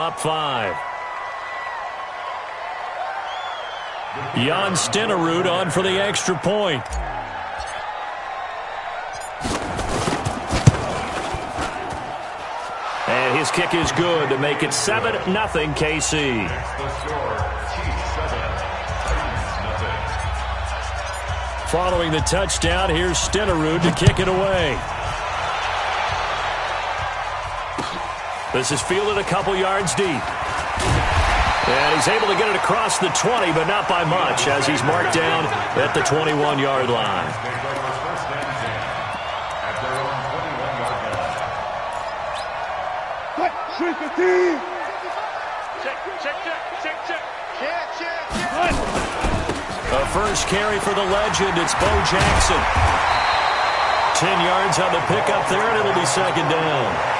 Up 5. Jan Stenerud on for the extra point. And his kick is good to make it 7-0 KC. Following the touchdown, here's Stenerud to kick it away. This is fielded a couple yards deep. And he's able to get it across the 20, but not by much, as he's marked down at the 21-yard line. A first carry for the legend. It's Bo Jackson. 10 yards on the pickup there, and it'll be second down.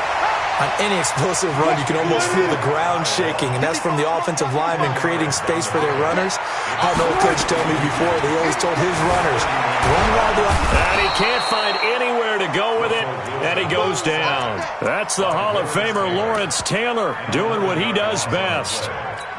On any explosive run, you can almost feel the ground shaking, and that's from the offensive linemen creating space for their runners. I had an old coach tell me before, they always told his runners, run while the and he can't find anywhere to go with it, and he goes down. That's the Hall of Famer Lawrence Taylor doing what he does best.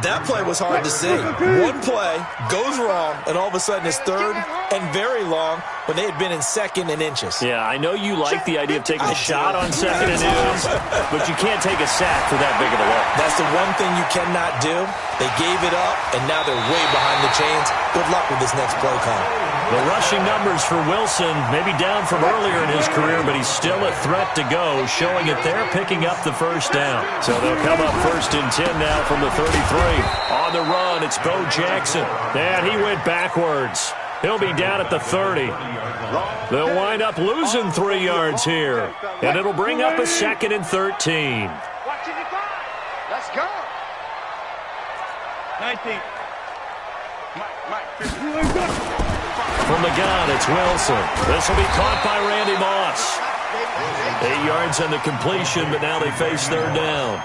That play was hard to see. One play goes wrong, and all of a sudden it's third and very long when they had been in second and inches. Yeah, I know you like the idea of taking a shot on second and inches, but you can't take a sack for that big of a look. That's the one thing you cannot do. They gave it up, and now they're way behind the chains. Good luck with this next play call. The rushing numbers for Wilson, maybe down from earlier in his career, but he's still a threat to go, showing it there, picking up the first down. So they'll come up 1st and 10 now from the 33. On the run, it's Bo Jackson. And he went backwards. He'll be down at the 30. They'll wind up losing 3 yards here. And it'll bring up a 2nd and 13. Let's go. 19. From the gun, it's Wilson. This will be caught by Randy Moss. 8 yards on the completion, but now they face third down.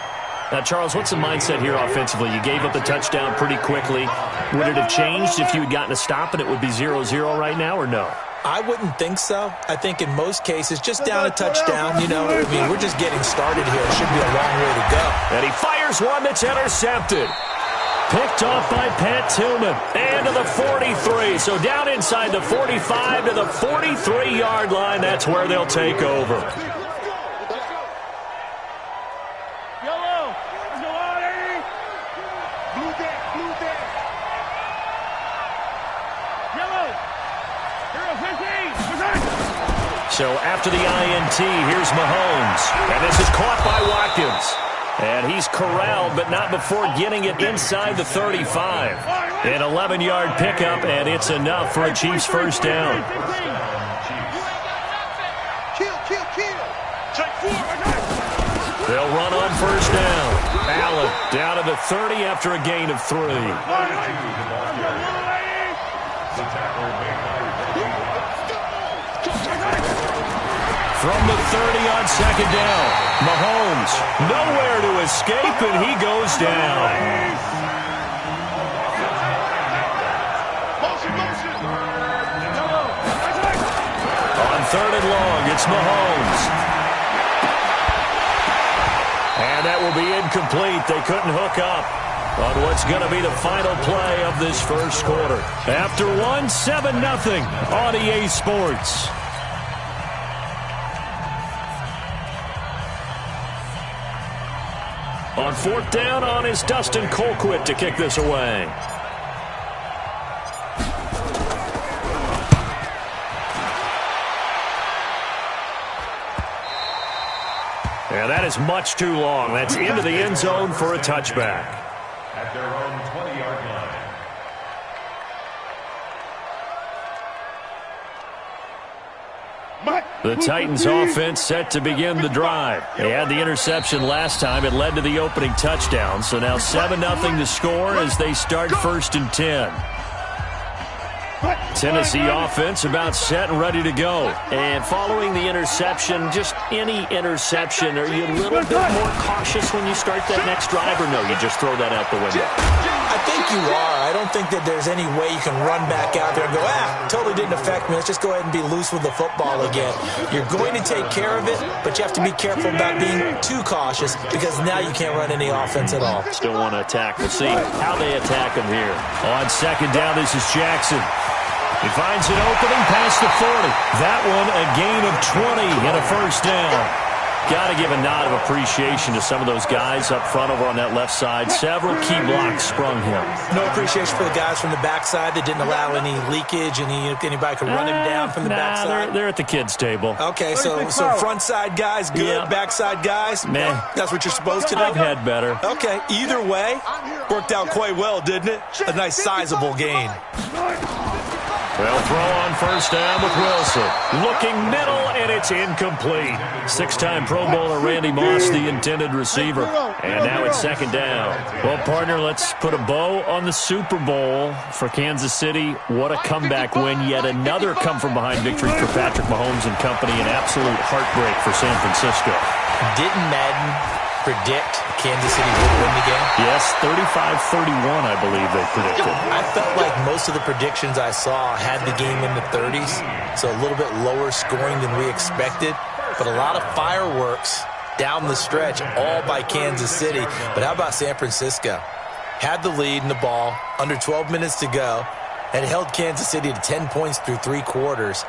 Now, Charles, what's the mindset here offensively? You gave up the touchdown pretty quickly. Would it have changed if you had gotten a stop and it would be 0-0 right now, or no? I wouldn't think so. I think in most cases, just down a touchdown, we're just getting started here. It should be a long way to go. And he fires one that's intercepted. Picked off by Pat Tillman. And to the 43. So down inside the 45 to the 43-yard line. That's where they'll take over. So after the INT, here's Mahomes. And this is caught by Watkins. And he's corralled, but not before getting it inside the 35. An 11-yard pickup, and it's enough for a Chiefs first down. They'll run on first down. Allen down to the 30 after a gain of 3. From the 30 on second down, Mahomes nowhere to escape, and he goes down. On 3rd and long, it's Mahomes. And that will be incomplete. They couldn't hook up on what's going to be the final play of this first quarter. After one, 7-0 on EA Sports. On 4th down, on is Dustin Colquitt to kick this away. And that is much too long. That's into the end zone for a touchback. At their own 20-yard line. The Titans offense set to begin the drive. They had the interception last time. It led to the opening touchdown. So now 7-0 to score as they start 1st and 10. Tennessee offense about set and ready to go. And following the interception, just any interception, are you a little bit more cautious when you start that next drive, or no, you just throw that out the window? I think you are. I don't think that there's any way you can run back out there and go, totally didn't affect me. Let's just go ahead and be loose with the football again. You're going to take care of it, but you have to be careful about being too cautious because now you can't run any offense at all. Still want to attack. We'll see how they attack him here. On second down, this is Jackson. He finds an opening past the 40. That one a gain of 20 and a first down. Got to give a nod of appreciation to some of those guys up front over on that left side. Several key blocks sprung him. No appreciation for the guys from the backside that didn't allow any leakage, and anybody could run him down from the backside. They're at the kids' table. Okay, so front side guys good, backside guys, man, that's what you're supposed to do. I've had better. Okay, either way, worked out quite well, didn't it? A nice sizable gain. They'll throw on first down with Wilson. Looking middle, and it's incomplete. Six-time Pro Bowler Randy Moss, the intended receiver. And now it's second down. Well, partner, let's put a bow on the Super Bowl for Kansas City. What a comeback win. Yet another come-from-behind victory for Patrick Mahomes and company. An absolute heartbreak for San Francisco. Didn't Madden predict Kansas City would win the game? Yes, 35-31, I believe they predicted. I felt like most of the predictions I saw had the game in the 30s, so a little bit lower scoring than we expected, but a lot of fireworks down the stretch, all by Kansas City. But how about San Francisco? Had the lead in the ball, under 12 minutes to go, and held Kansas City to 10 points through 3 quarters.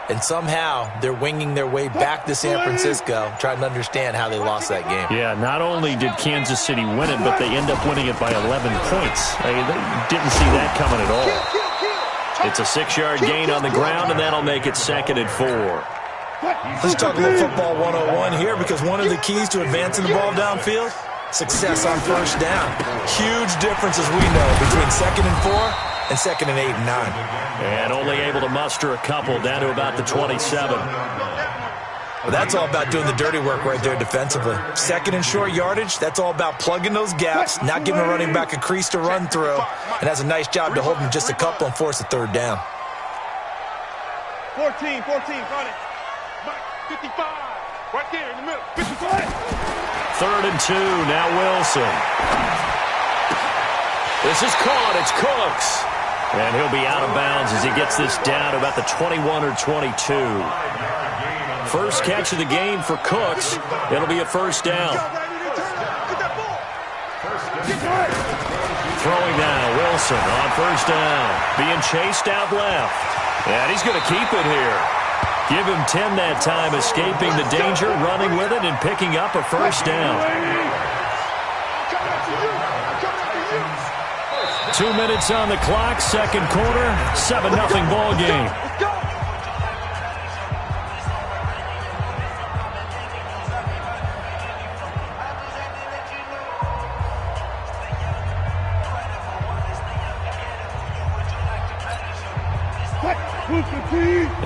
And somehow they're winging their way back to San Francisco, trying to understand how they lost that game. Yeah, not only did Kansas City win it, but they end up winning it by 11 points. They didn't see that coming at all. It's a 6-yard gain on the ground, and that'll make it second and 4. Let's talk a little football 101 here, because one of the keys to advancing the ball downfield, success on first down. Huge difference, as we know, between second and 4 and second and 8 and 9. And only able to muster a couple down to about the 27. Well, that's all about doing the dirty work right there defensively. Second and short yardage, that's all about plugging those gaps, not giving a running back a crease to run through, and has a nice job to hold him just a couple and force a third down. 14, run it. 55, right there in the middle. 55. Third and 2, now Wilson. This is caught, it's Cooks. And he'll be out of bounds as he gets this down to about the 21 or 22. First catch of the game for Cooks. It'll be a first down. Throwing now, Wilson on first down. Being chased out left. And he's going to keep it here. Give him 10 that time, escaping the danger, running with it, and picking up a first down. 2 minutes on the clock, second quarter, 7-0 ball game.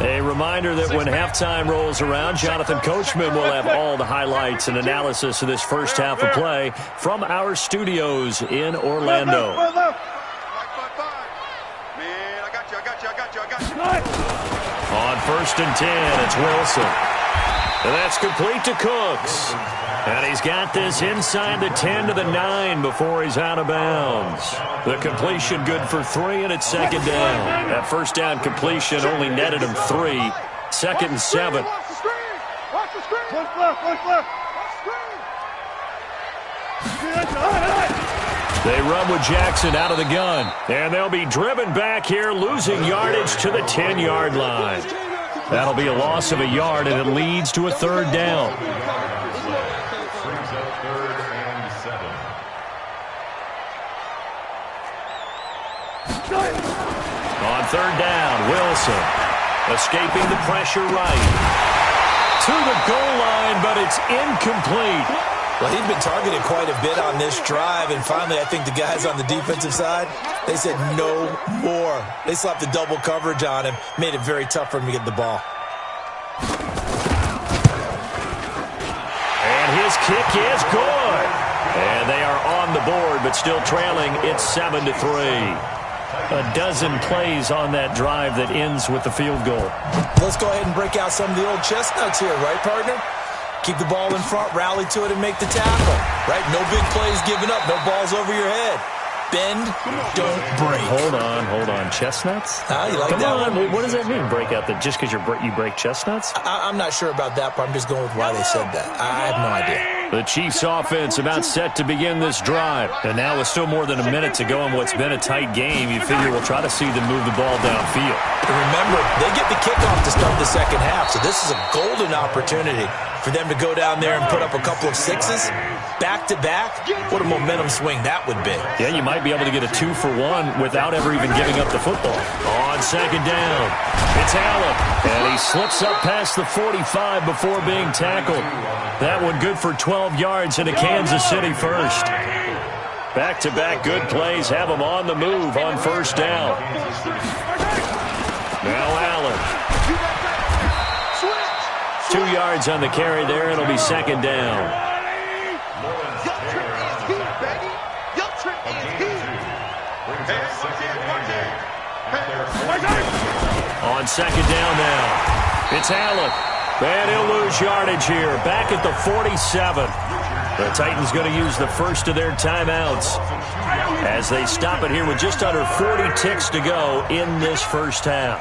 A reminder that when halftime rolls around, Jonathan Coachman will have all the highlights and analysis of this first half of play from our studios in Orlando. On first and 10, it's Wilson. And that's complete to Cooks. And he's got this inside the 10 to the 9 before he's out of bounds. The completion good for 3, and it's second down. That first down completion only netted him 3. Second and 7. Watch the screen. Watch left. They run with Jackson out of the gun. And they'll be driven back here, losing yardage to the 10-yard line. That'll be a loss of a yard, and it leads to a third down. On third down, Wilson escaping the pressure right. To the goal line, but it's incomplete. Well, he'd been targeted quite a bit on this drive, and finally I think the guys on the defensive side, they said no more. They slapped the double coverage on him, made it very tough for him to get the ball. And his kick is good. And they are on the board, but still trailing. It's 7-3. A dozen plays on that drive that ends with the field goal. Let's go ahead and break out some of the old chestnuts here, right, partner? Keep the ball in front, rally to it, and make the tackle, right? No big plays given up, no balls over your head. Bend, don't break. Hold on. Chestnuts? You like Come that on. one? What does that mean, break out? That just because you break chestnuts? I'm not sure about that, but I'm just going with why they said that. I have no idea. The Chiefs offense about set to begin this drive. And now with still more than a minute to go in what's been a tight game, you figure we'll try to see them move the ball downfield. And remember, they get the kickoff to start the second half, so this is a golden opportunity for them to go down there and put up a couple of sixes back-to-back. What a momentum swing that would be. Yeah, you might be able to get a 2-for-1 without ever even giving up the football. On second down, it's Allen, and he slips up past the 45 before being tackled. That one good for 12 yards into Kansas City first. Back-to-back good plays have them on the move on first down. Now Allen. 2 yards on the carry there. It'll be second down. On second down now, it's Allen. And he'll lose yardage here. Back at the 47. The Titans going to use the first of their timeouts as they stop it here with just under 40 ticks to go in this first half.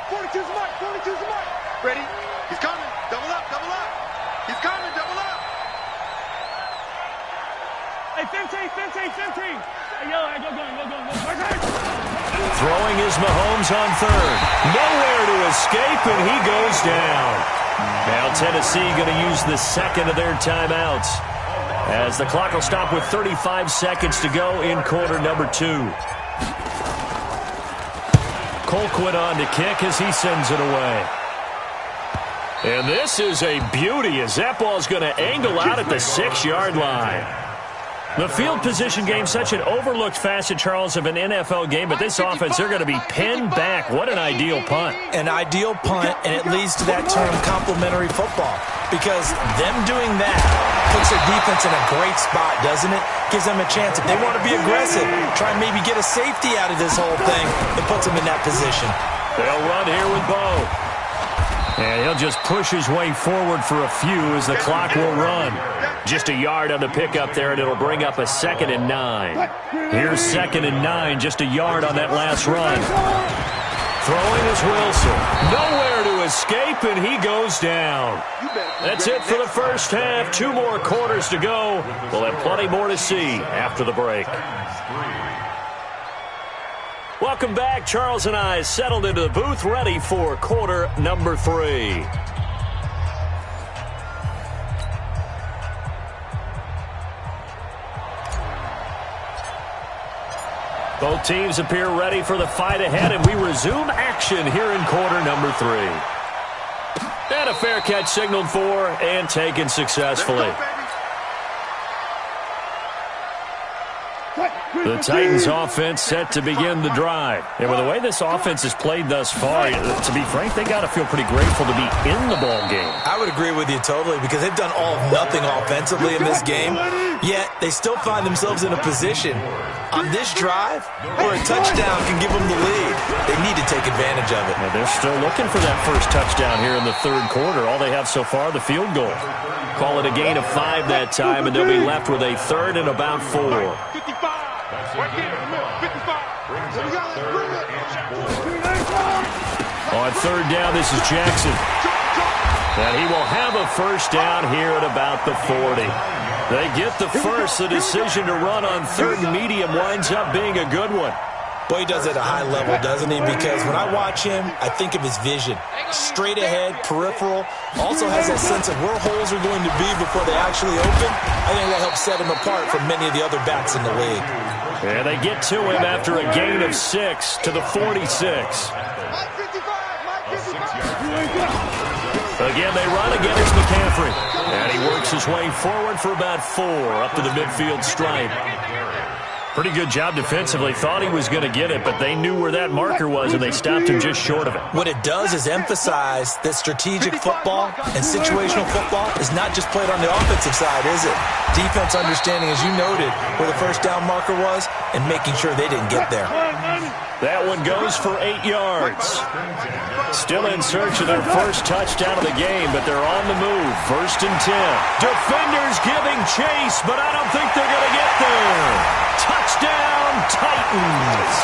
42's the mark. 42's the mark. Ready? He's coming. Double up. Double up. He's coming. Double up. Hey, 15. Hey, yo, go. Throwing is Mahomes on third. Nowhere to escape, and he goes down. Now Tennessee going to use the second of their timeouts as the clock will stop with 35 seconds to go in quarter number 2. Colquitt on to kick as he sends it away. And this is a beauty as that ball's going to angle out at the 6-yard line. The field position game, such an overlooked facet, Charles, of an NFL game, but this offense, they're going to be pinned back. What an ideal punt. An ideal punt, and it leads to that term complementary football, because them doing that puts their defense in a great spot, doesn't it? Gives them a chance. If they want to be aggressive, try and maybe get a safety out of this whole thing, it puts them in that position. They'll run here with Bo. And he'll just push his way forward for a few as the clock will run. Just a yard on the pickup there, and it'll bring up a 2nd and 9. Here's 2nd and 9, just a yard on that last run. Throwing is Wilson. Nowhere to escape, and he goes down. That's it for the first half. 2 more quarters to go. We'll have plenty more to see after the break. Welcome back. Charles and I settled into the booth, ready for quarter number 3. Both teams appear ready for the fight ahead, and we resume action here in quarter number 3. And a fair catch signaled for and taken successfully. The Titans offense set to begin the drive. And with the way this offense has played thus far, to be frank, they got to feel pretty grateful to be in the ball game. I would agree with you totally, because they've done all of nothing offensively in this game, yet they still find themselves in a position on this drive where a touchdown can give them the lead. They need to take advantage of it. Now they're still looking for that first touchdown here in the third quarter. All they have so far, the field goal. Call it a gain of 5 that time, and they'll be left with a 3rd and about 4. 55. Right there in the middle. 55. On third down, this is Jackson. And he will have a first down here at about the 40. They get the first. The decision to run on 3rd and medium winds up being a good one. Boy, he does it at a high level, doesn't he? Because when I watch him, I think of his vision. Straight ahead, peripheral. Also has that sense of where holes are going to be before they actually open. I think that helps set him apart from many of the other backs in the league. And they get to him after a gain of 6 to the 46. Again, they run. Again, it's McCaffrey. And he works his way forward for about 4 up to the midfield stripe. Pretty good job defensively. Thought he was going to get it, but they knew where that marker was, and they stopped him just short of it. What it does is emphasize that strategic football and situational football is not just played on the offensive side, is it? Defense understanding, as you noted, where the first down marker was and making sure they didn't get there. That one goes for 8 yards. Still in search of their first touchdown of the game, but they're on the move. 1st and 10. Defenders giving chase, but I don't think they're going to get there. Touchdown, Titans.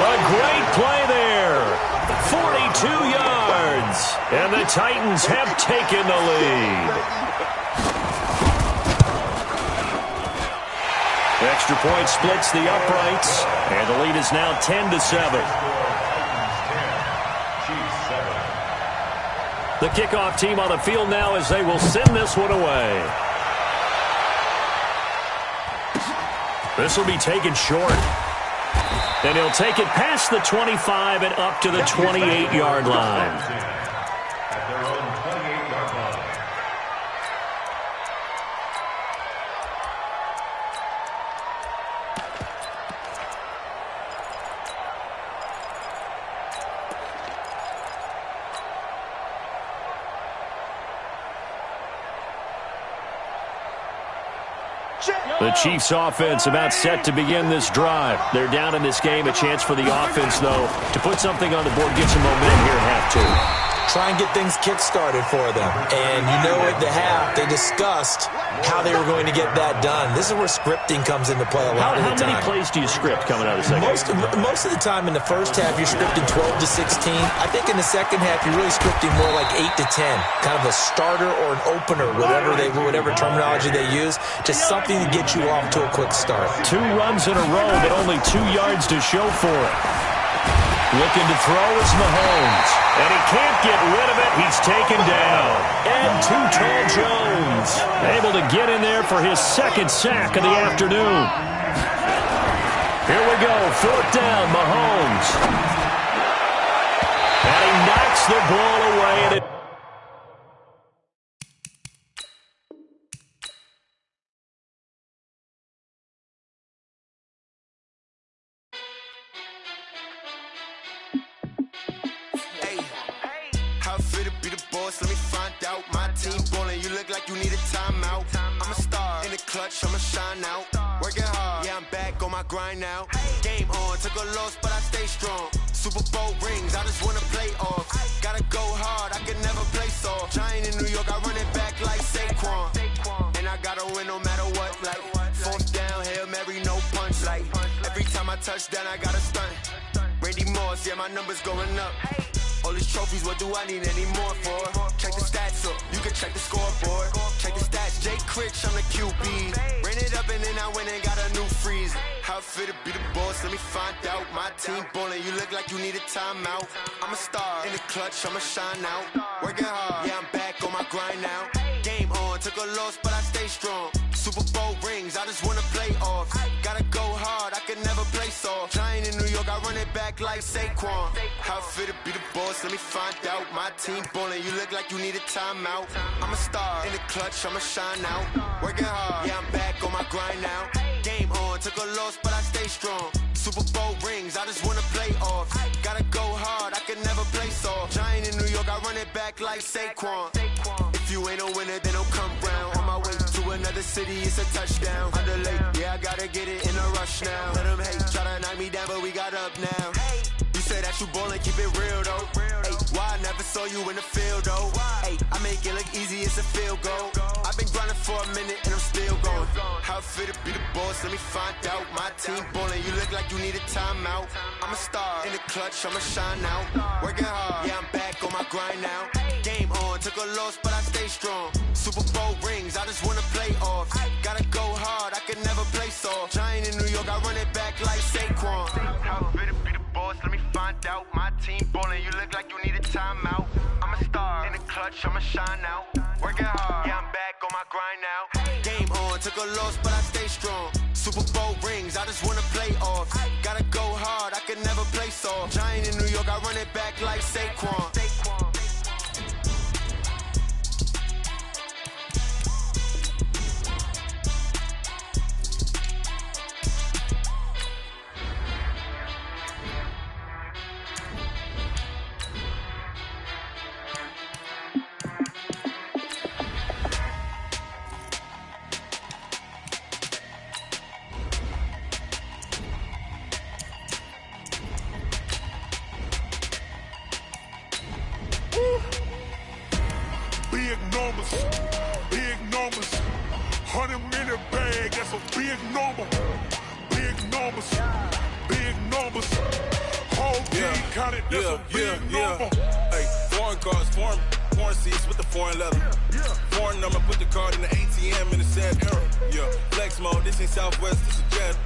A great play there. 42 yards. And the Titans have taken the lead. Extra point splits the uprights, and the lead is now 10-7. The kickoff team on the field now as they will send this one away. This will be taken short. And he'll take it past the 25 and up to the 28-yard line. The Chiefs offense about set to begin this drive. They're down in this game. A chance for the offense, though, to put something on the board, get some momentum here at half two. Try and get things kick-started for them. And you know at the half, they discussed how they were going to get that done. This is where scripting comes into play a lot of the time. How many plays do you script coming out of the second half? Most of the time in the first half, you're scripting 12 to 16. I think in the second half, you're really scripting more like 8 to 10. Kind of a starter or an opener, whatever terminology they use. Just something to get you off to a quick start. 2 runs in a row, but only 2 yards to show for it. Looking to throw is Mahomes. And he can't get rid of it. He's taken down. And Too-Tall Jones able to get in there for his second sack of the afternoon. Here we go. 4th down, Mahomes. And he knocks the ball away. And it Let me find out. My team ballin', you look like you need a timeout. I'm a star in the clutch, I'ma shine out. Working hard, yeah, I'm back on my grind now. Game on, took a loss, but I stay strong. Super Bowl rings, I just wanna play off. Gotta go hard, I can never play soft. Giant in New York, I run it back like Saquon. And I gotta win no matter what, like 4th down, Hail Mary, no punch. Like every time I touch down, I gotta stunt. Randy Moss, yeah, my numbers going up. All these trophies, what do I need any more for? Check the stats up, you can check the scoreboard. Check the stats, Jay Critch, I'm the QB. Ran it up and then I went and got a new freeze. How it feel to be the boss, let me find out. My team ballin', you look like you need a timeout. I'm a star in the clutch, I'ma shine out. Working hard, yeah, I'm back on my grind now. Game on, took a loss, but I stay strong. Super Bowl rings, I just wanna play off. Gotta go hard, I can never play soft. Giant in New York, I run it back like Saquon. How it feel to be the boss, let me find out. My team ballin', you look like you need a timeout. I'm a star in the clutch, I'ma shine out. Working hard, yeah, I'm back on my grind now. Game on, took a loss, but I stay strong. Super Bowl rings, I just wanna play off. Gotta go hard, I can never play soft. Giant in New York, I run it back like Saquon. If you ain't a winner, then don't come round. On my way to another city, it's a touchdown. Underlay, yeah, I gotta get it in a rush now. Let them hate, try to knock me down, but we got up now. You say that you ballin', keep it real though. Hey, why I never saw you in the field though? Hey, I make it look easy, it's a field goal. I've been grinding for a minute and I'm still going. How it feel to be the boss, let me find out. My team ballin', you look like you need a timeout. I'm a star in the clutch, I'ma shine out. Working hard, yeah, I'm back on my grind now. Game on, took a loss, but I stay strong. Super Bowl rings, I just wanna play off. Gotta go hard, I can never play soft. Giant in New York, I run it back like Saquon. How it feel to be the boss, let me find out. My team ballin', you look like you need a timeout. I'm a star in the clutch, I'ma shine out. Working hard, yeah, I'm back on my grind now. Game on, took a loss, but I stay strong. Super Bowl rings, I just wanna play off. Gotta go hard, I can never play soft. Giant in New York, I run it back like Saquon. bag, that's a big number. Big numbers, big numbers. Whole team counted, that's a big number. Hey, foreign cars, foreign seats with the foreign leather. Foreign number, put the card in the ATM in the sad era. Yeah, flex mode, this ain't Southwest, this is Jet.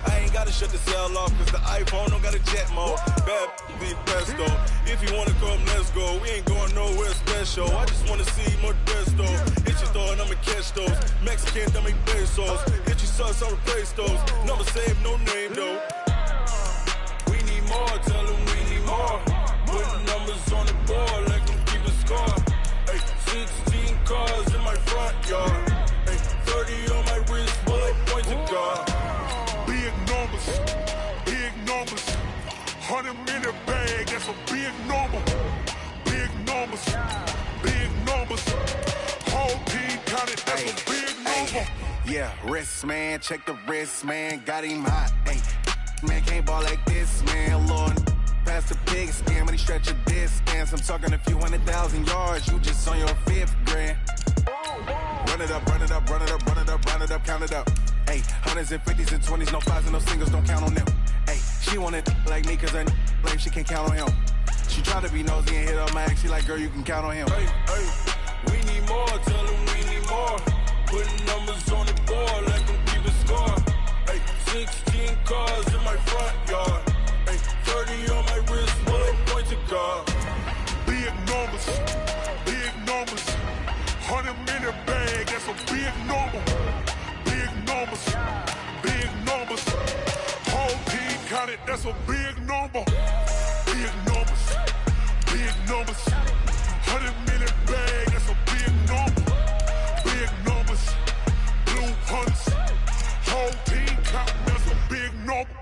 I ain't gotta shut the cell off, cause the iPhone don't got a jet mode. Bad be pesto. If you wanna come, let's go. We ain't going nowhere special. I just wanna see more Modesto. Hit your door and I'ma catch those. Mexican, dummy pesos. Hit your sauce, I'll replace those. Number save, no name though. We need more, tell them we need more. Putting numbers on the board like I'm keeping score. Hey, 16 cars in my front yard. Hey, 30 on my wrist, bullet point to God. Big numbers, big numbers. 100 minute bag, that's a big number. Big numbers, big numbers. Whole team counted, that's a big number. Yeah, wrist man, check the wrist man, got him hot. Ay, man can't ball like this, man. Lord, past the big scam, when he stretch a distance. I'm talking a few 100,000 yards, you just on your 5th grand. Run it up, run it up, run it up, run it up, run it up, count it up. Hey, hundreds and 50s and 20s, no 5s and no singles, don't count on them. Hey, she want it like me, cause her like she can't count on him. She tried to be nosy and hit up my ex, she like, girl, you can count on him. Hey, hey, we need more, tell them we need more. Putting numbers on the board like I'm keeping score. Hey, 16 cars in my front yard. Hey, 30 on my wrist, bullet point to God. Big numbers, big numbers. 100 minute bag, that's a big number. Big numbers, big numbers. Whole team counted, that's a big number. Big numbers, big numbers. 100 minute bag, that's a big number. Big numbers, blue hunts. Whole team counted, that's a big number.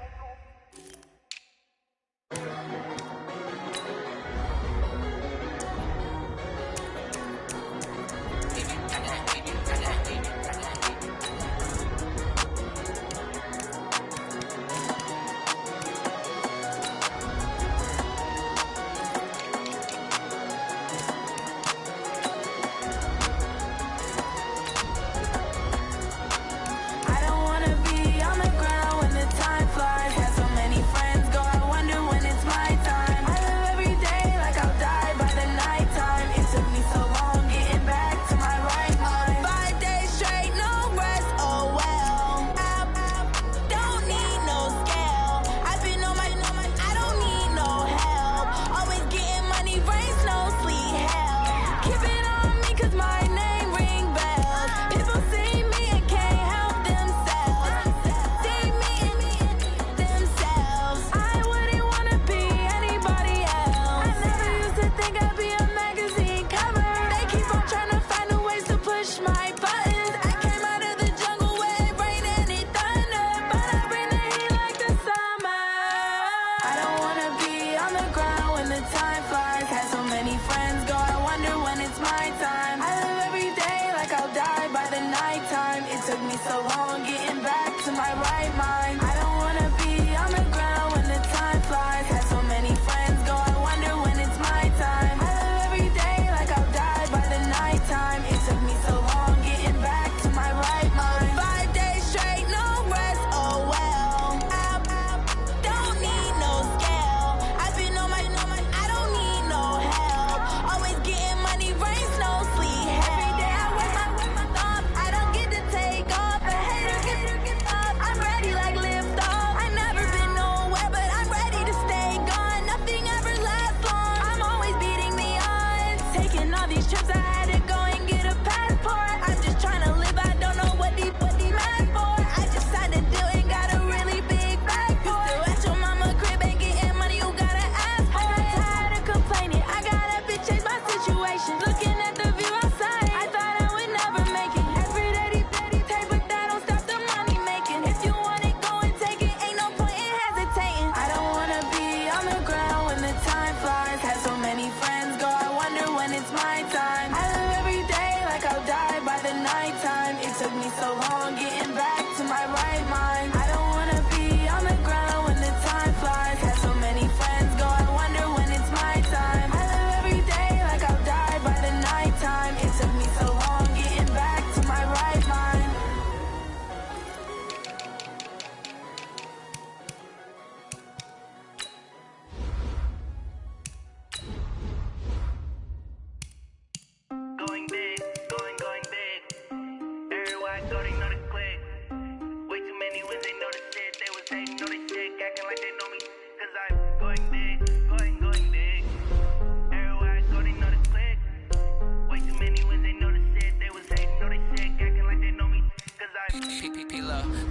Lift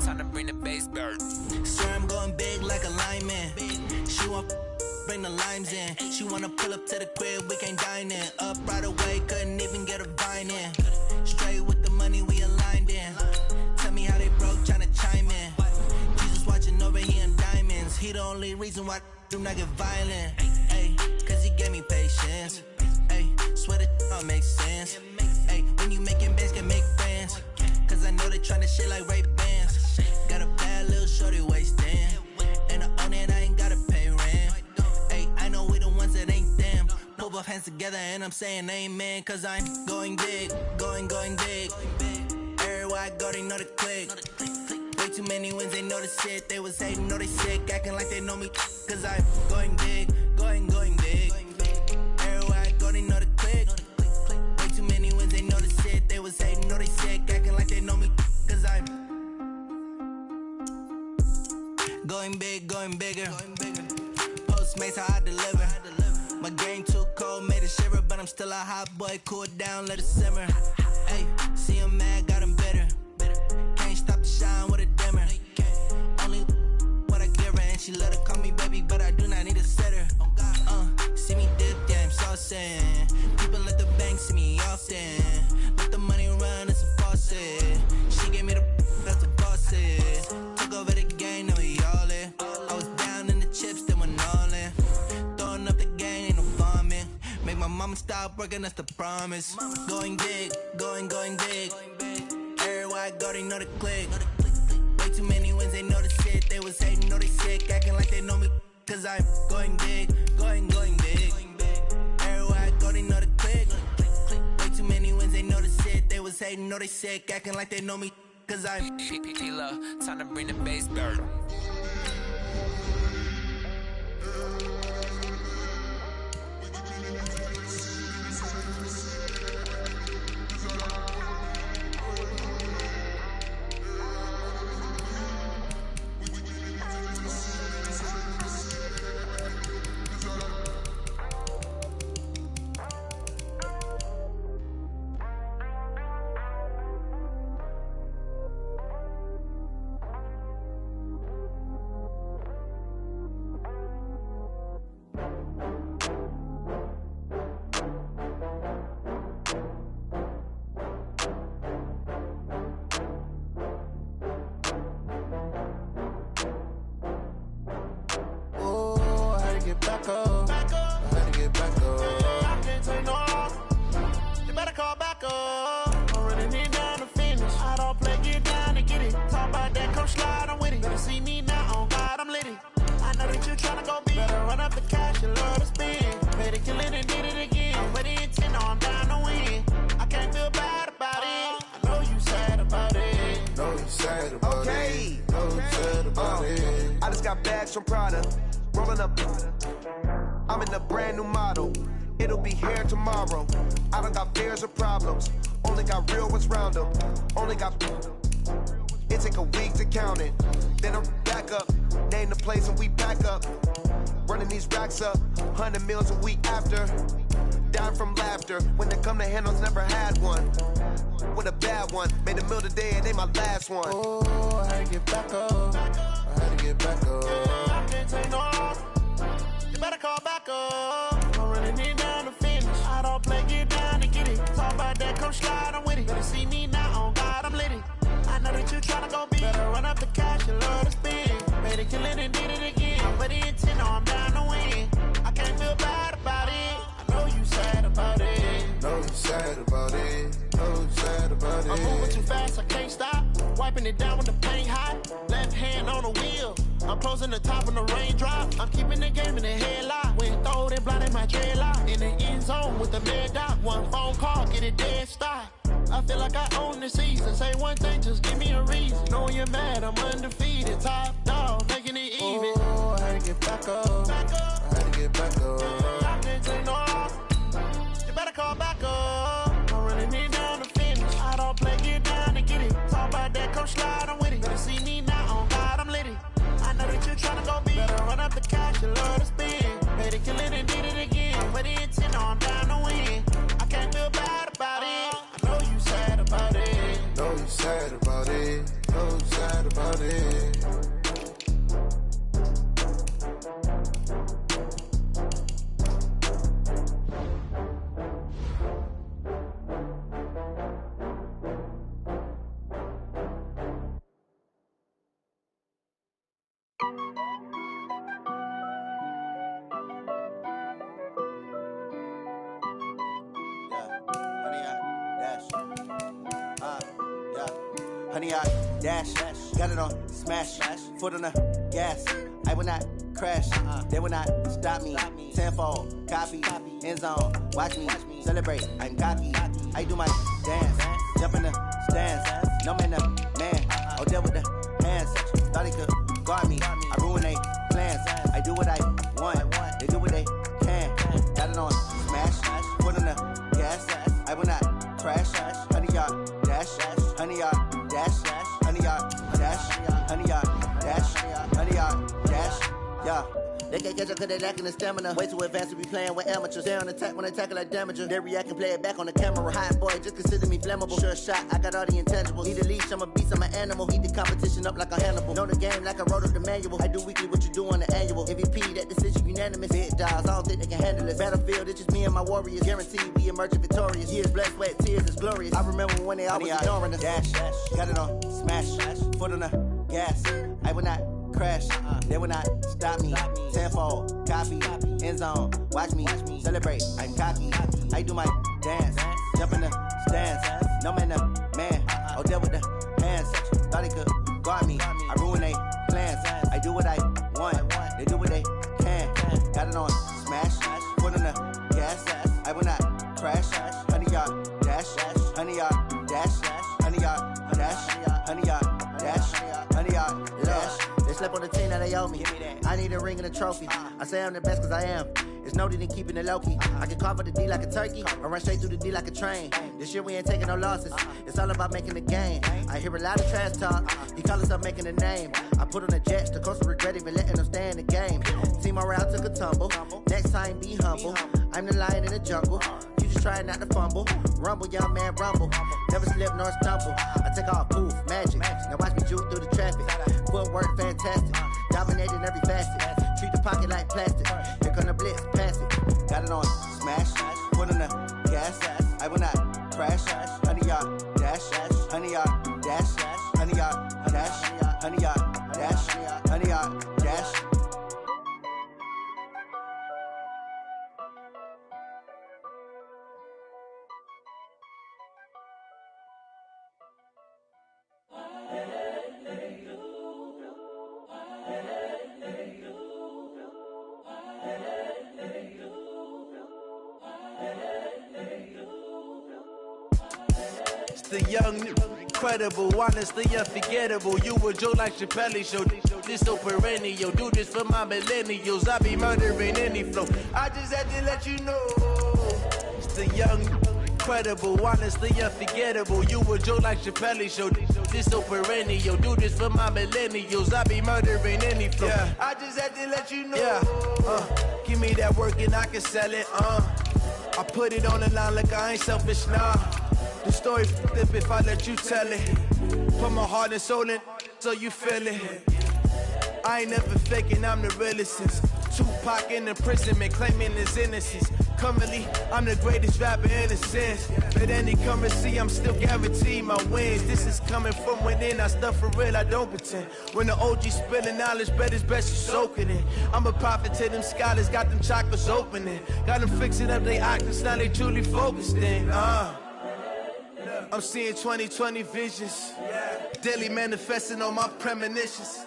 Time to bring the bass back. Swear I'm going big like a lineman. She want bring the limes in. She wanna pull up to the crib, we can't dine in. Up right away, couldn't even get a vine in. Straight with the money we aligned in. Tell me how they broke, tryna chime in. Jesus watching over here in diamonds. He the only reason why I do not get violent. Ay, cause he gave me patience. Ay, swear that all makes sense. Ay, when you making bands, can make friends. Cause I know they tryna shit like Ray-Bans. Got a bad little shorty wasting. And I own it, I ain't gotta pay rent. Ay, I know we the ones that ain't them. Pull both hands together and I'm saying amen. Cause I'm going big, going big. Everywhere I go, they know the click. Way too many wins, they know the shit. They was hating, know they sick, acting like they know me. Cause I'm going big, going big. Everywhere I go, they know the click. Way too many wins, they know the shit. They was hating, know they sick, acting like they know me. Cause I'm going big, going bigger. Postmates, how I deliver. My game too cold, made it shiver. But I'm still a hot boy, cool it down, let it simmer. Hey, see him mad, got him bitter. Can't stop the shine with a dimmer. Only what I give her, and she let her call me baby, but I do not need a sitter. See me dip, yeah, I'm saucing. People at the bank see me often. Let the money run, it's a faucet. She gave me the that's a faucet. Took over the game, now we all in. I was down in the chips, then went all in. Throwing up the game, ain't no farming. Make my mama stop working, that's the promise. Going big, going big. Everywhere I go, they know the click. Way too many wins, they know the shit. They was hating, know they sick, acting like they know me. Cause I'm going big, going big. Everywhere I go, they know the click. Way too many wins, they know the shit. They was hating, know they sick, acting like they know me. Cause I'm time to bring the bass back. From Prada, rolling up. I'm in a brand new model. It'll be here tomorrow. I don't got fears or problems. Only got real ones round them. Only got. It take a week to count it. Then I'm back up. Name the place and we back up. Running these racks up. 100 meals a week after. Dying from laughter. When they come to handles, never had one. With a bad one. Made a meal today and they my last one. Oh, I had to get back up. I had to get back up. I can't take no loss. You better call back up. I'm running it down to finish. I don't play, get down to get it. Talk about that, come slide, I'm with it. Better see me now, on God, I'm lit it. I know that you tryna go big. Better run up the cash and love to spend. Made it, kill it, and did it again. But the intent, I'm down to win. I can't feel bad about it. I know you sad about it. Know you sad about it. Know you sad about it. I'm moving too fast, I can't stop. Wiping it down with the paint hot. Left hand on the wheel. I'm closing the top when the raindrop. I'm keeping the game in the headlock. When throwed and blinded my dreadlock. In the end zone with the mad dot. One phone call, get it dead stop. I feel like I own the season. Say one thing, just give me a reason. Knowing you're mad, I'm undefeated. Top dog, making it even. Oh, I had to get back up. Back up. I had to get back up. I can't take no loss. You better call back up. I'm running it down to finish. I don't play, get down to get it. Talk about that, come slide, I'm with it. Better see me now, on God, I'm lit it. I know that you're tryna go big. Better run up the cash, you love to spend. Made it, kill it, and did it again. But the intent, I'm down to win. I can't feel bad about it. I know you sad about it. Know you sad about it. so sad about it. Honey, I dash, got it on smash, foot on the gas. I will not crash, they will not stop me. Tenfold, copy, end zone, watch me celebrate. I'm cocky, I do my dance, jump in the stands. No man, the man, Odell with the hands. Thought he could guard me, I ruin they plans. I do what I want, they do what they can. Got it on smash, foot on the gas. I will not crash, honey, y'all dash, honey, y'all dash, honey, y'all dash, honey, y'all dash, honey, y'all dash, yeah. They can't catch up cause they lacking the stamina. Way too advanced to be playing with amateurs. They on attack when they tackle like damager. They react and play it back on the camera. Hot boy, just consider me flammable. Sure shot, I got all the intangibles. Need a leash, I'm a beast, I'm an animal. Heat the competition up like a Hannibal. Know the game like I wrote up the manual. I do weekly what you do on the annual. MVP, that decision unanimous. Big dogs, I don't think they can handle it. Battlefield, it's just me and my warriors. Guaranteed we emerge victorious. Years, blood, sweat, tears, it's glorious. I remember when they always ignoring us. Dash, got it on smash, foot on the gas. I will not crash, they will not stop me. Tenfold, copy, end zone, watch me celebrate. I'm cocky, I do my dance, jump in the stands. No man, the man, Odell with the hands. Thought he could guard me, I ruin they plans. I do what I want, they do what they can. Got it on smash, foot on the gas. I will not crash, honey, y'all dash, honey, y'all dash, honey, y'all dash, honey, y'all dash, honey, y'all dash. They slept on the team that they owe me. I need a ring and a trophy. I say I'm the best cause I am. It's no need in keeping it low key. I can carve up the D like a turkey, or run straight through the D like a train. This year we ain't taking no losses. It's all about making the game. I hear a lot of trash talk. He call us up making a name. I put on the Jets, the coach will regret even letting them stay in the game. Team around took a tumble. Next time be humble. I'm the lion in the jungle. You just try not to fumble. Rumble, young man, rumble. Never slip nor stumble. I take off, poof, magic. Now watch me juke through the traffic. Footwork fantastic. Dominating every facet. Treat the pocket like plastic. Here come the blitz, pass it. Got it on smash, foot on the gas. I will not crash. Honey, y'all dash, honey, y'all dash, honey, y'all dash, honey, y'all dash, honey, y'all dash. The young, incredible, honestly unforgettable. You a Joe like Chappelle show. This so perennial. Do this for my millennials. I be murdering any flow. I just had to let you know. It's the young, incredible, honestly unforgettable. You a Joe like Chappelle show. This so perennial. Do this for my millennials. I be murdering any flow. Yeah. I just had to let you know. Yeah. Give me that work and I can sell it. I put it on the line like I ain't selfish, nah. The story flip if I let you tell it. Put my heart and soul in so you feel it. I ain't never faking, I'm the realest since Tupac in imprisonment, claiming his innocence. Currently, I'm the greatest rapper in a sense. But any currency, I'm still guaranteed my wins. This is coming from within, I stuff for real, I don't pretend. When the OG spilling knowledge, bet it's best you soak it in. I'm a prophet to them scholars, got them chakras opening. Got them fixing up they octaves, now they truly focused in. I'm seeing 2020 visions. Daily manifesting on my premonitions.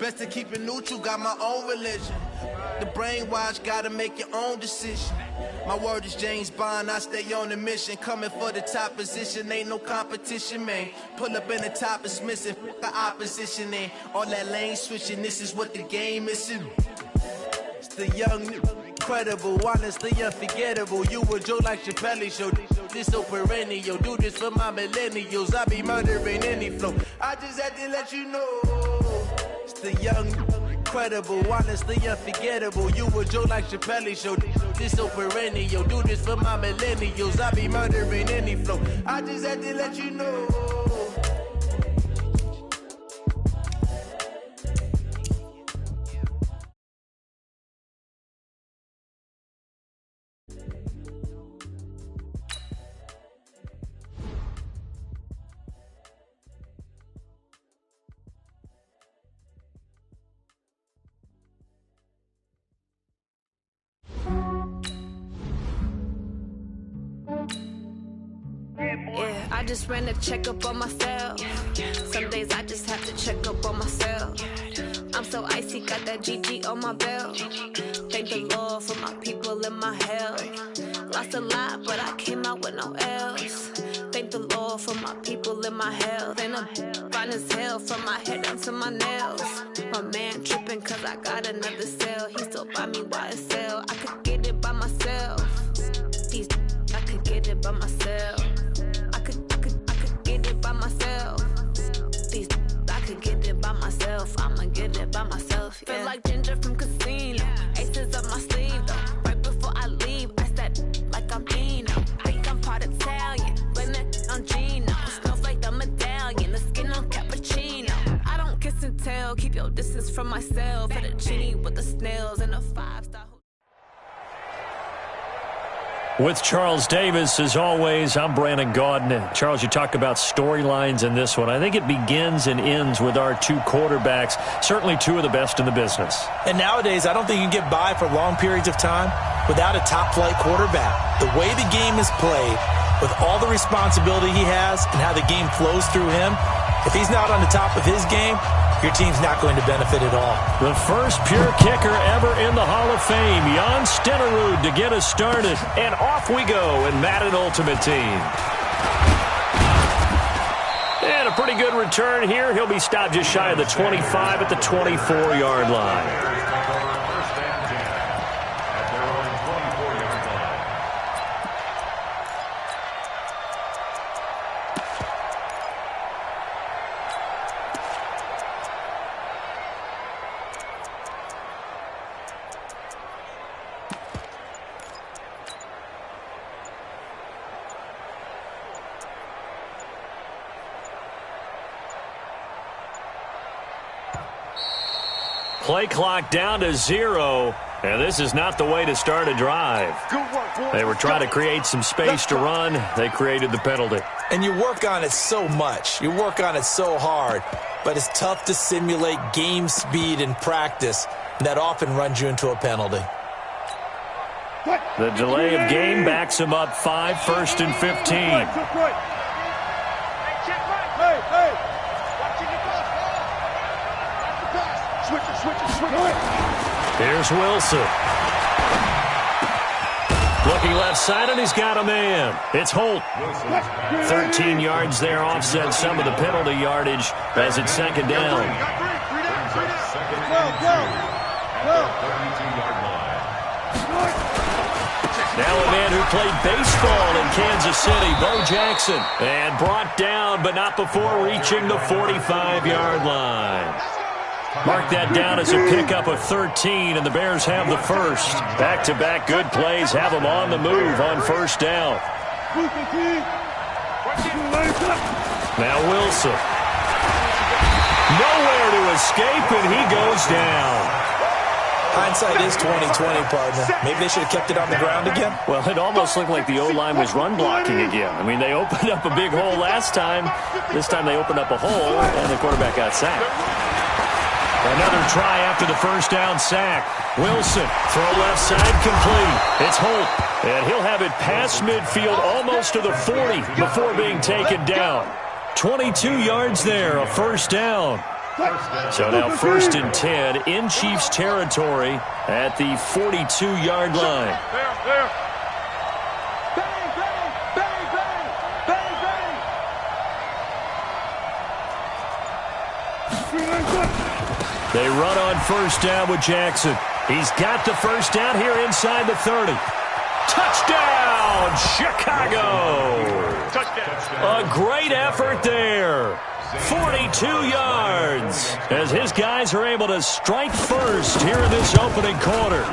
Best to keep it neutral, got my own religion. The brainwash, gotta make your own decision. My word is James Bond, I stay on the mission. Coming for the top position, ain't no competition, man. Pull up in the top, it's missing, the opposition in. All that lane switching, this is what the game is in. It's the young, incredible, honestly unforgettable. You a Joe like Chappelle show. This so perennial. Do this for my millennials. I be murdering any flow. I just had to let you know. It's the young, incredible, honestly unforgettable. You a Joe like Chappelle show. This so perennial. Do this for my millennials. I be murdering any flow. I just had to let you know. just ran a checkup on myself. Some days I just have to check up on myself. I'm so icy, got that GG on my belt. Thank the Lord for my people and my health. Lost a lot, but I came out with no L's. Thank the Lord for my people and my health. And I'm fine as hell from my head down to my nails. My man tripping cause I got another cell. He still buy me YSL. I could get it by myself. I could get it by myself. I could get it by myself. I could get it by myself. I'ma get it by myself. Yeah. Feel like Ginger from Casino. Aces up my sleeve though. Right before I leave, I said like I'm Dino. Think I'm part Italian. Blame it on Gino. Snowflake the medallion. The skin on cappuccino. I don't kiss and tell. Keep your distance from myself. Fettuccine with the snails and a 5-star. With Charles Davis, as always, I'm Brandon Gaudin. Charles, you talk about storylines in this one. I think it begins and ends with our two quarterbacks, certainly two of the best in the business. And nowadays, I don't think you can get by for long periods of time without a top-flight quarterback. The way the game is played, with all the responsibility he has and how the game flows through him, if he's not on the top of his game, your team's not going to benefit at all. The first pure kicker ever in the Hall of Fame, Jan Stenerud, to get us started. And off we go in Madden Ultimate Team. And a pretty good return here. He'll be stopped just shy of the 25 at the 24-yard line. Play clock down to 0, and this is not the way to start a drive. They were trying to create some space to run. They created the penalty. And you work on it so much. You work on it so hard. But it's tough to simulate game speed in practice. That often runs you into a penalty. The delay of game backs him up 5, 1st and 15. Here's Wilson. Looking left side, and he's got a man. It's Holt. 13 yards there, offset some of the penalty yardage as it's second down. Now a man who played baseball in Kansas City, Bo Jackson. And brought down, but not before reaching the 45-yard line. Mark that down as a pickup of 13, and the Bears have the first. Back-to-back good plays have them on the move on first down. Now Wilson. Nowhere to escape, and he goes down. Hindsight is 20/20, partner. Maybe they should have kept it on the ground again. Well, it almost looked like the O-line was run blocking again. I mean, they opened up a big hole last time. This time they opened up a hole, and the quarterback got sacked. Another try after the first down sack. Wilson, throw left side complete. It's Holt, and he'll have it past midfield almost to the 40 before being taken down. 22 yards there, a first down. So now 1st and 10 in Chiefs territory at the 42-yard line. They run on first down with Jackson. He's got the first down here inside the 30. Touchdown, Chicago! Touchdown. A great effort there. 42 yards as his guys are able to strike first here in this opening quarter.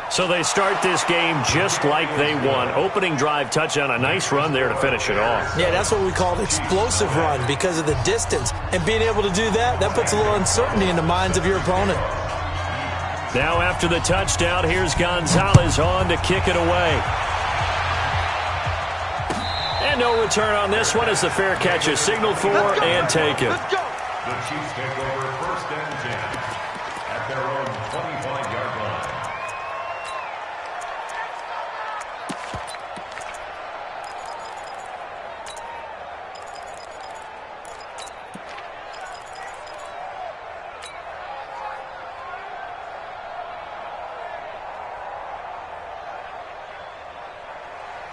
So they start this game just like they won. Opening drive touchdown, a nice run there to finish it off. Yeah, that's what we call an explosive run because of the distance. And being able to do that, that puts a little uncertainty in the minds of your opponent. Now after the touchdown, here's Gonzalez on to kick it away. And no return on this one as the fair catch is signaled for and taken. The Chiefs take over 1st and 10 at their own 25-yard line.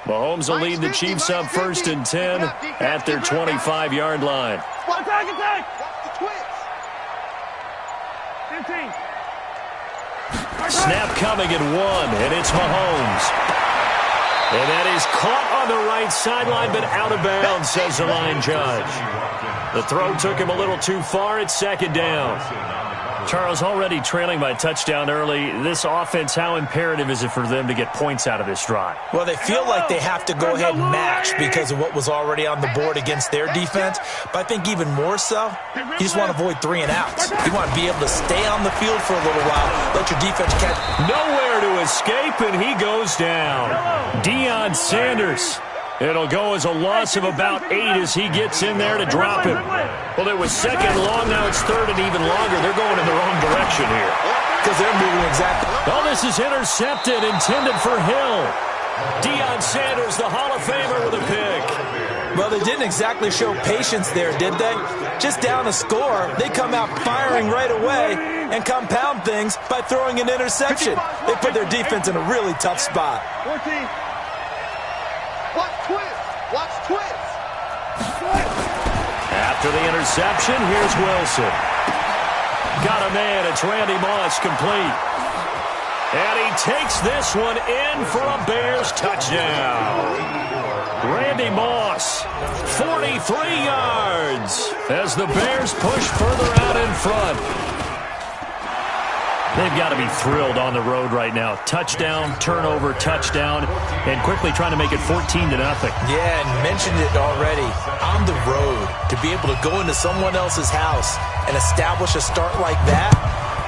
Mahomes will lead the Chiefs up 1st and 10 at their 25-yard line. Attack, attack! 15. Snap coming at 1, and it's Mahomes. And that is caught on the right sideline, but out of bounds, says the line judge. The throw took him a little too far. It's 2nd down. Charles, already trailing by touchdown early. This offense, how imperative is it for them to get points out of this drive? Well, they feel like they have to go ahead and match because of what was already on the board against their defense. But I think even more so, you just want to avoid 3 and outs. You want to be able to stay on the field for a little while, let your defense catch. Nowhere to escape, and he goes down. Deion Sanders. It'll go as a loss of about 8 as he gets in there to drop him. Well, it was 2nd long, now it's 3rd and even longer. They're going in the wrong direction here. Because they're moving exactly. Oh, this is intercepted, intended for Hill. Deion Sanders, the Hall of Famer, with a pick. Well, they didn't exactly show patience there, did they? Just down a score, they come out firing right away and compound things by throwing an interception. They put their defense in a really tough spot. 14. Watch twist. After the interception, here's Wilson. Got a man. It's Randy Moss, complete. And he takes this one in for a Bears touchdown. Randy Moss, 43 yards as the Bears push further out in front. They've got to be thrilled on the road right now. Touchdown, turnover, touchdown, and quickly trying to make it 14-0. Yeah, and mentioned it already. On the road, to be able to go into someone else's house and establish a start like that,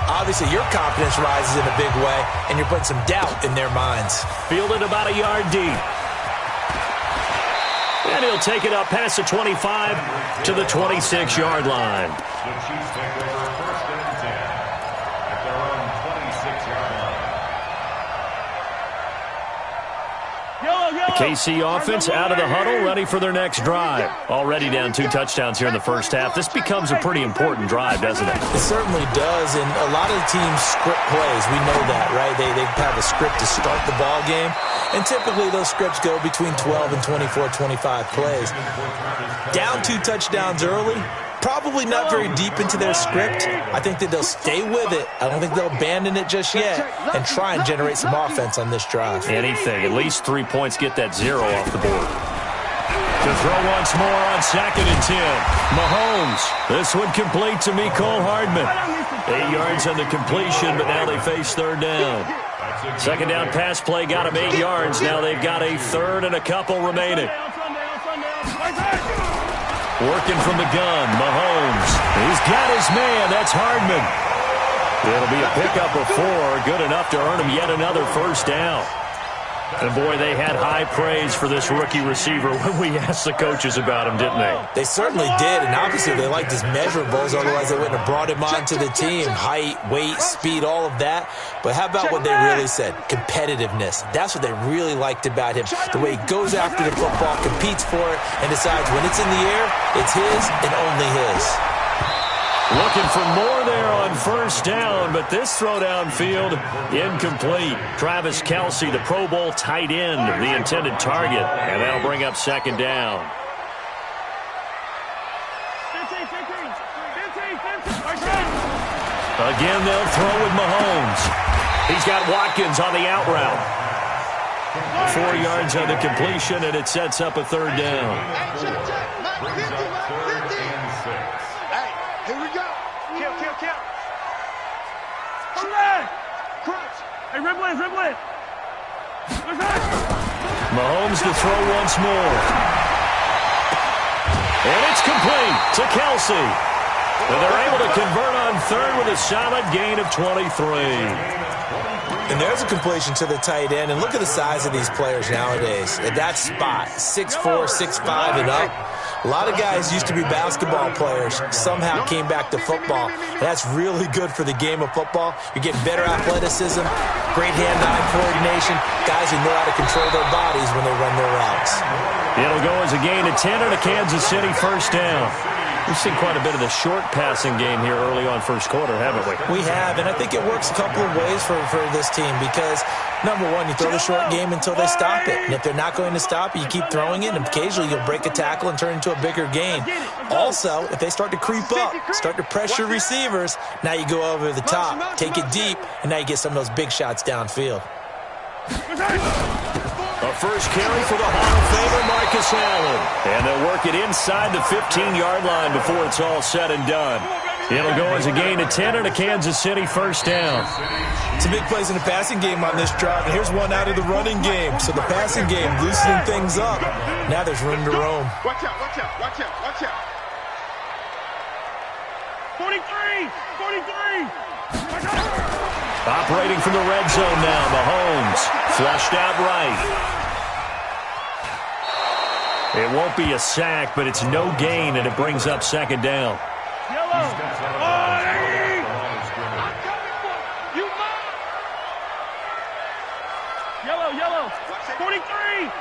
obviously your confidence rises in a big way, and you're putting some doubt in their minds. Fielded about a yard deep. And he'll take it up past the 25 to the 26-yard line. The Chiefs take over 1st and 10 at their own 26-yard line. The KC offense out of the huddle, ready for their next drive. Already down 2 touchdowns here in the first half. This becomes a pretty important drive, doesn't it? It certainly does, and a lot of the teams script plays. We know that, right? They have a script to start the ball game, and typically those scripts go between 12 and 24, 25 plays. Down 2 touchdowns early, probably not very deep into their script. I think that they'll stay with it. I don't think they'll abandon it just yet and try and generate some offense on this drive. Anything. At least 3 points, get that 0 off the board. To throw once more on 2nd and 10. Mahomes. This one complete to Mecole Hardman. 8 yards on the completion, but now they face 3rd down. 2nd down pass play got him 8 yards. Now they've got a 3rd and a couple remaining. Working from the gun, Mahomes. He's got his man. That's Hardman. It'll be a pickup of 4. Good enough to earn him yet another 1st down. And, boy, they had high praise for this rookie receiver when we asked the coaches about him, didn't they? They certainly did, and obviously they liked his measurables. Otherwise they wouldn't have brought him onto the team. Height, weight, speed, all of that. But how about what they really said? Competitiveness. That's what they really liked about him. The way he goes after the football, competes for it, and decides when it's in the air, it's his and only his. Looking for more there on 1st down, but this throw downfield incomplete. Travis Kelce, the Pro Bowl tight end, the intended target, and that'll bring up 2nd down. 15. Again, they'll throw with Mahomes. He's got Watkins on the out route. 4 yards on the completion, and it sets up a 3rd down. Brings up 3rd and 6. Here we go. Kill. Come back. Crunch. Hey, dribble it. Mahomes to throw once more. And it's complete to Kelce. And they're able to convert on 3rd with a solid gain of 23. And there's a completion to the tight end. And look at the size of these players nowadays. At that spot, 6'4", 6'5", and up. A lot of guys used to be basketball players, somehow came back to football. And that's really good for the game of football. You're getting better athleticism, great hand-eye coordination, guys who know how to control their bodies when they run their routes. It'll go as a gain of 10 and a Kansas City 1st down. We've seen quite a bit of the short passing game here early on first quarter, haven't we? We have, and I think it works a couple of ways for this team because, number one, you throw the short game until they stop it. And if they're not going to stop it, you keep throwing it, and occasionally you'll break a tackle and turn it into a bigger gain. Also, if they start to creep up, start to pressure receivers, now you go over the top, take it deep, and now you get some of those big shots downfield. A first carry for the Hall of Famer, Marcus Allen. And they'll work it inside the 15-yard line before it's all said and done. It'll go as a gain of 10 and a Kansas City first down. Some big plays in the passing game on this drive, and here's one out of the running game. So the passing game loosening things up. Now there's room to roam. Watch out, watch out, watch out, watch out. 43! 43! Operating from the red zone now, Mahomes. Flushed out right. It won't be a sack, but it's no gain, and it brings up second down. Yellow! Yellow, yellow! 43!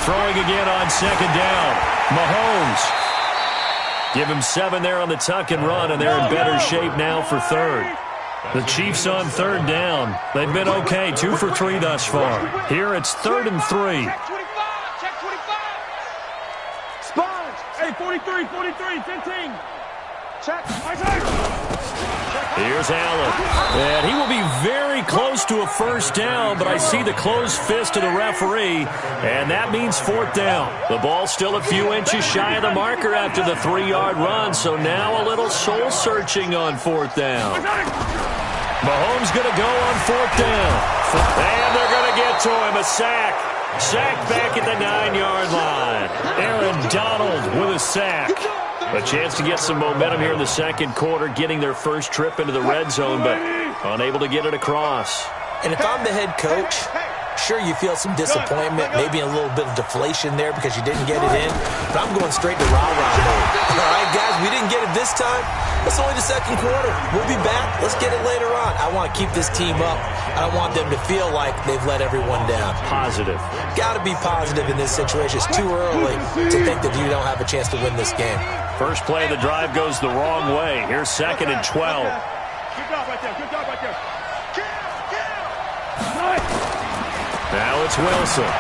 Throwing again on second down. Mahomes. Give him 7 there on the tuck and run, and they're in better shape now for third. The Chiefs on third down. They've been okay, 2 for 3 thus far. Here it's 3rd and 3. Check 25! Check 25! Sponge! Hey, 43, 43, 15! Check! Here's Allen. And he will be very close to a first down, but I see the closed fist of the referee, and that means 4th down. The ball's still a few inches shy of the marker after the 3-yard run, so now a little soul-searching on 4th down. Mahomes going to go on 4th down. And they're going to get to him, a sack. Sack back at the 9-yard line. Aaron Donald with a sack. A chance to get some momentum here in the second quarter, getting their first trip into the red zone, but unable to get it across. And if I'm the head coach, sure, you feel some disappointment, maybe a little bit of deflation there because you didn't get it in, but I'm going straight to rah-rah mode. All right, guys, we didn't get it this time. It's only the second quarter. We'll be back. Let's get it later on. I want to keep this team up. I don't want them to feel like they've let everyone down. Positive. Got to be positive in this situation. It's too early to think that you don't have a chance to win this game. First play of the drive goes the wrong way. Here's 2nd and 12. Good job right there. Good job right there. Now it's Wilson.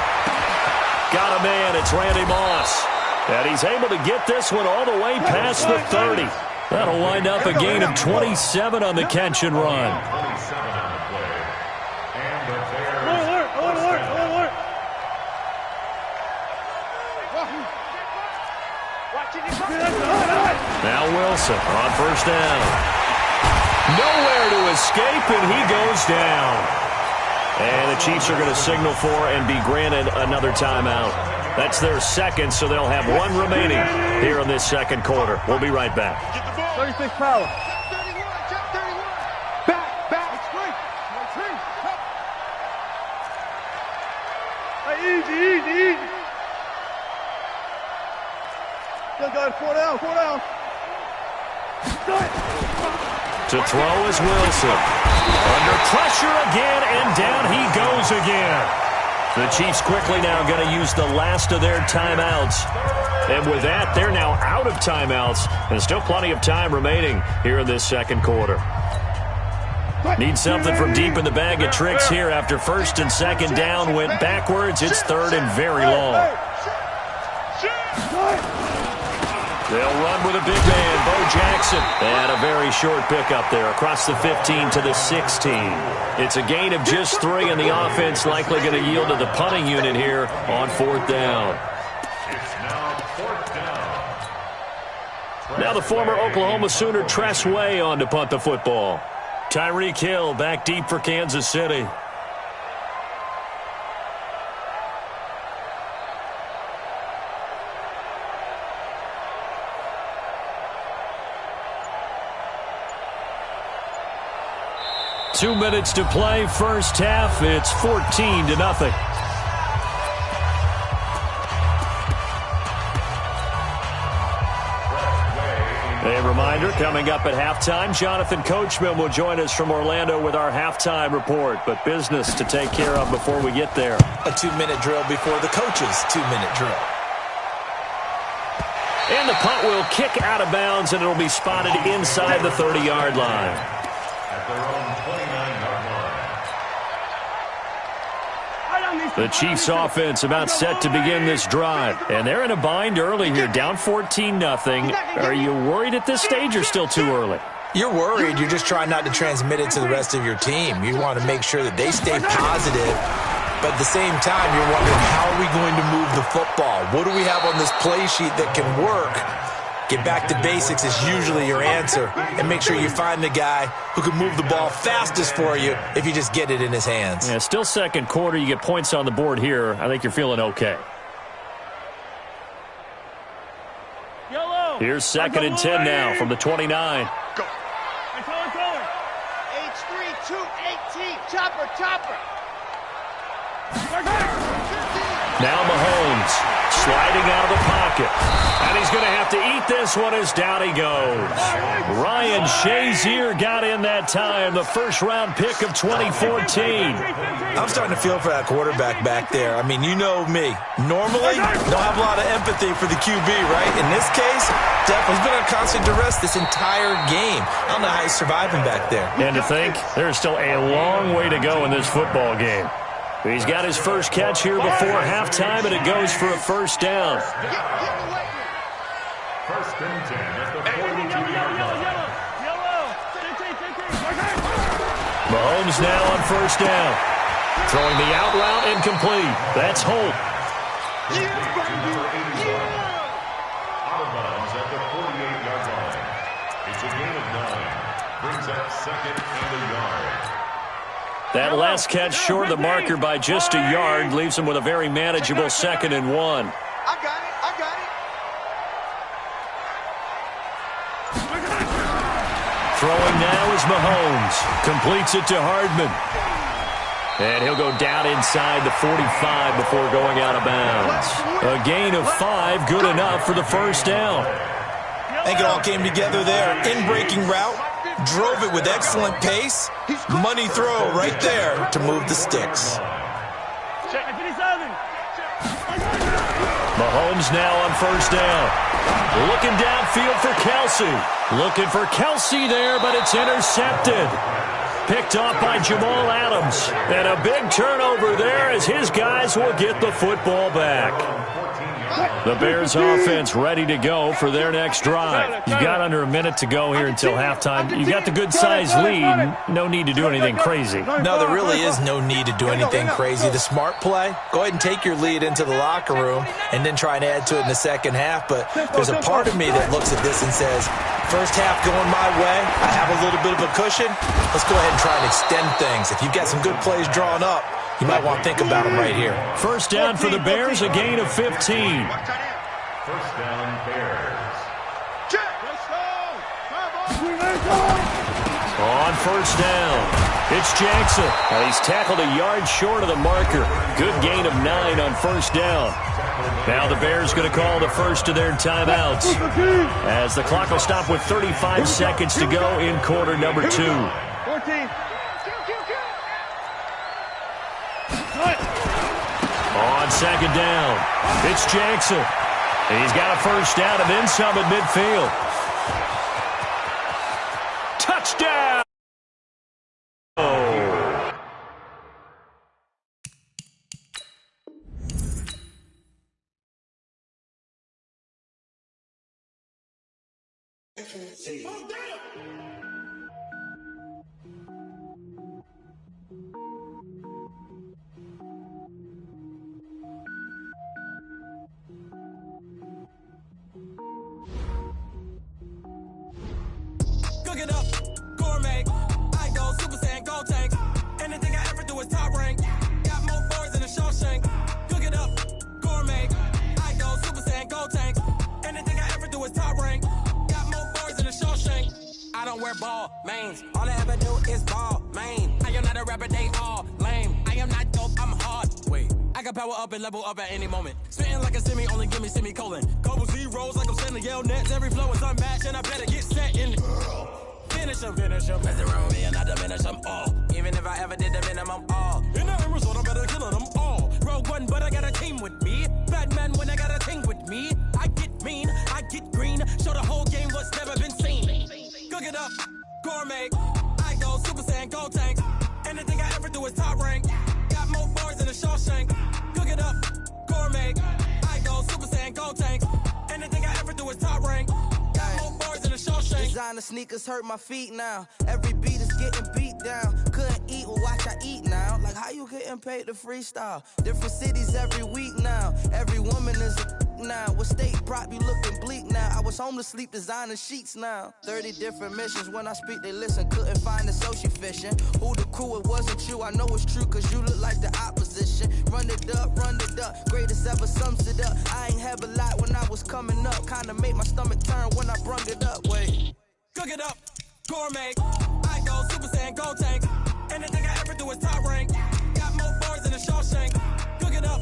Got a man. It's Randy Moss. And he's able to get this one all the way past the 30. That'll wind up a gain of 27 on the catch and run. Now Wilson on first down. Nowhere to escape, and he goes down. And the Chiefs are going to signal for and be granted another timeout. That's their second, so they'll have 1 remaining here in this second quarter. We'll be right back. 36 power. Back. Hey, easy. Still got 4 down. To throw is Wilson. Under pressure again, and down he goes again. The Chiefs quickly now going to use the last of their timeouts. And with that, they're now out of timeouts. And still plenty of time remaining here in this second quarter. Need something from deep in the bag of tricks here after 1st and 2nd down went backwards. It's 3rd and very long. They'll run with a big man, Bo Jackson. And a very short pickup there across the 15 to the 16. It's a gain of just 3, and the offense likely going to yield to the punting unit here on 4th down. Now the former Oklahoma Sooner Tress Way on to punt the football. Tyreek Hill back deep for Kansas City. Two minutes to play, first half. It's 14-0. A reminder, coming up at halftime, Jonathan Coachman will join us from Orlando with our halftime report. But business to take care of before we get there. A 2-minute drill before the coach's 2-minute drill. And the punt will kick out of bounds, and it'll be spotted inside the 30-yard line. At their own 29-yard line. The Chiefs offense about set to begin this drive. And they're in a bind early here, down 14-0. Are you worried at this stage or still too early? You're worried. You're just trying not to transmit it to the rest of your team. You want to make sure that they stay positive. But at the same time, you're wondering, how are we going to move the football? What do we have on this play sheet that can work? Get back to basics is usually your answer. And make sure you find the guy who can move the ball fastest for you if you just get it in his hands. Yeah, still second quarter. You get points on the board here. I think you're feeling okay. Here's 2nd and 10 now from the 29. Go. H3-2-18. Chopper. Now Mahomes sliding out of the pocket. And he's going to have to eat this one as down he goes. Ryan Shazier got in that time, the first-round pick of 2014. I'm starting to feel for that quarterback back there. I mean, you know me. Normally, don't have a lot of empathy for the QB, right? In this case, he's been on constant duress this entire game. I don't know how he's surviving back there. And to think, there's still a long way to go in this football game. He's got his first catch here before halftime, and it goes for a first down. First and 10 at the 42-yard line. Mahomes now on first down. Throwing the out route incomplete. That's Holt. Number 85. Out of bounds at the 48-yard line. It's a gain of 9. Brings up 2nd and a yard. That last catch short of the marker by just a yard leaves him with a very manageable 2nd and 1. I got it. Throwing now is Mahomes. Completes it to Hardman. And he'll go down inside the 45 before going out of bounds. A gain of 5, good enough for the first down. I think it all came together there. In-breaking route. Drove it with excellent pace. Money throw right there to move the sticks. Mahomes now on first down. Looking downfield for Kelsey. Looking for Kelsey there, but it's intercepted. Picked off by Jamal Adams. And a big turnover there as his guys will get the football back. The Bears offense ready to go for their next drive. You've got under a minute to go here until halftime. You got the good-sized lead. No need to do anything crazy. No, there really is no need to do anything crazy. The smart play, go ahead and take your lead into the locker room and then try and add to it in the second half. But there's a part of me that looks at this and says, first half going my way, I have a little bit of a cushion. Let's go ahead and try and extend things. If you've got some good plays drawn up, you might want to think about them right here. First down for the Bears, a gain of 15. First down, Bears. On first down, it's Jackson. And he's tackled a yard short of the marker. Good gain of 9 on first down. Now the Bears going to call the first of their timeouts, as the clock will stop with 35 seconds to go in quarter number 2. 14. On second down, it's Jackson. He's got a first down and then some at midfield. Touchdown! Cook it up, gourmet. I go Super Saiyan, gold tank. Anything I ever do is top rank. Got more boys than a Shawshank. Cook it up, gourmet. I go Super Saiyan, gold tank. Anything I ever do is top rank. Got more boys than a Shawshank. I don't wear ball mains. All I ever do is ball main. I am not a rapper, they all lame. I am not dope, I'm hard. Wait, I can power up and level up at any moment. Spitting like a semi, only give me semicolon. Couple zeros like I'm sending yell nets. Every flow is unmatched and I better get set in. Finish them. Mess around with me and I diminish them all. Even if I ever did the minimum all. In the end result, I'm better killing them all. Rogue one, but I got a team with me. Batman when I got a team with me. I get mean, I get Gourmet, I go Super Saiyan, Gold Tank. Anything I ever do is top rank. Got more bars than a Shawshank. Cook it up, gourmet. I go Super Saiyan, Gold Tank. Anything I ever do is top rank. Got more bars than a Shawshank. Designer sneakers hurt my feet now. Every beat is getting beat down. Couldn't eat, well watch I eat now. Like how you getting paid to freestyle? Different cities every week now. Every woman is a now. What state prop you looking bleak now? I was home to sleep designing sheets now. 30 different missions. When I speak they listen. Couldn't find it so she fishing. Who the crew, it wasn't you. I know it's true cause you look like the opposition. Run it up, greatest ever sums it up. I ain't have a lot when I was coming up. Kinda made my stomach turn when I brung it up. Wait. Cook it up, gourmet. I go Super Saiyan, Gold Tank. Anything I ever do is top rank. Got more bars than a Shawshank. Cook it up,